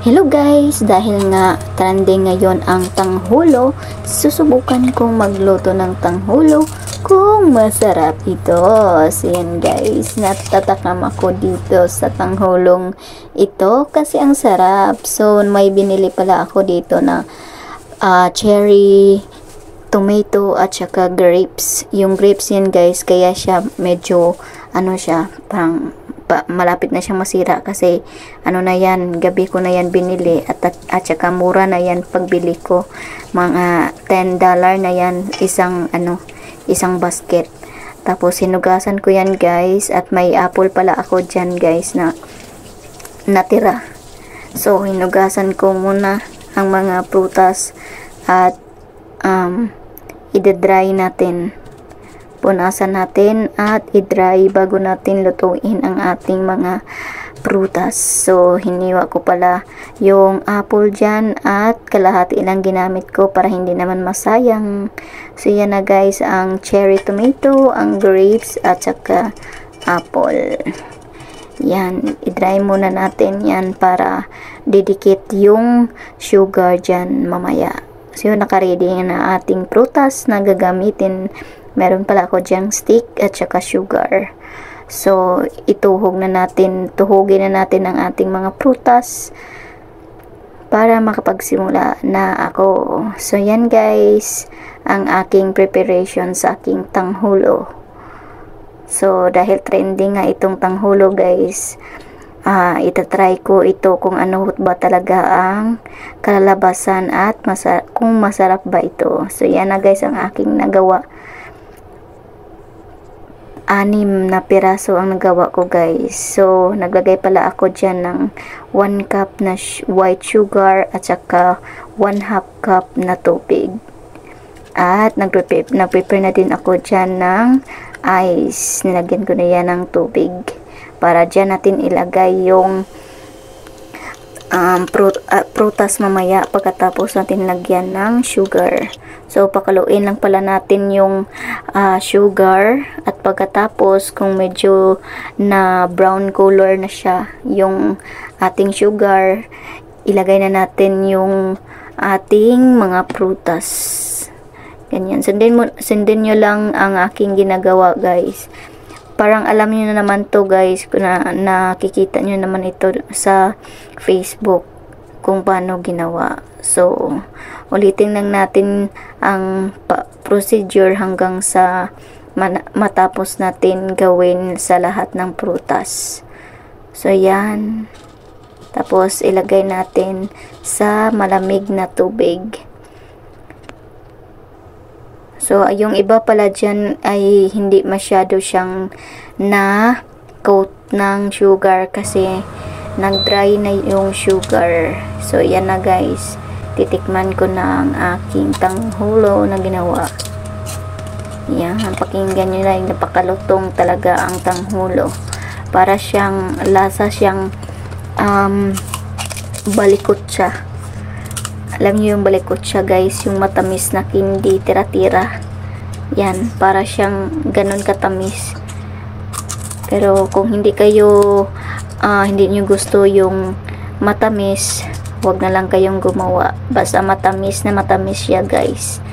Hello guys! Dahil nga trending ngayon ang tanghulo, susubukan kong magluto ng tanghulo kung masarap ito. So yan guys, natatakam ako dito sa tanghulong ito kasi ang sarap. So may binili pala ako dito na cherry, tomato at saka grapes. Yung grapes yan guys, kaya siya medyo parang malapit na siyang masira kasi na yan, gabi ko na yan binili at saka mura na yan pagbili ko, mga $10 na yan isang basket. Tapos hinugasan ko yan guys, at may apple pala ako dyan guys na natira. So hinugasan ko muna ang mga prutas at i-dry natin, punasan natin at i-dry bago natin lutuin ang ating mga prutas. So hiniwa ko pala yung apple dyan at kalahati lang ginamit ko para hindi naman masayang. So yan na guys ang cherry tomato, ang grapes at saka apple. Yan, i-dry muna natin yan para didikit yung sugar dyan mamaya. So yun, nakaready na ating prutas na gagamitin. Meron pala ako dyang stick at saka sugar. So, tuhugin na natin ang ating mga prutas para makapagsimula na ako. So, yan guys, ang aking preparation sa aking tanghulo. So, dahil trending nga itong tanghulo guys, itatry ko ito kung ano ba talaga ang kalalabasan at kung masarap ba ito. So, yan na guys ang aking nagawa. 6 na piraso ang nagawa ko guys. So naglagay pala ako dyan ng 1 cup na white sugar at saka 1/2 cup na tubig. At nag-prepare na din ako dyan ng ice. Nilagyan ko na yan ng tubig para dyan natin ilagay yung prutas mamaya pagkatapos natin lagyan ng sugar. So pakaluin lang pala natin yung sugar at pagkatapos kung medyo na brown color na siya yung ating sugar, ilagay na natin yung ating mga prutas. Ganyan. Sundin nyo lang ang aking ginagawa guys. Parang alam niyo na naman to guys, na nakikita niyo naman ito sa Facebook kung paano ginawa. So ulitin lang natin ang procedure hanggang sa matapos natin gawin sa lahat ng prutas. So yan, tapos ilagay natin sa malamig na tubig. So, yung iba pala dyan ay hindi masyado siyang na-coat ng sugar kasi nag-dry na yung sugar. So, yan na guys. Titikman ko na ang aking tanghulo na ginawa. Yan, pakinggan nyo na, napakalutong talaga ang tanghulo. Para siyang, lasa siyang balikot siya. Alam niyo yung balikot siya guys, yung matamis na candy, tira-tira. Yan, para siyang ganun katamis. Pero kung hindi niyo gusto yung matamis, wag na lang kayong gumawa. Basta matamis na matamis siya guys.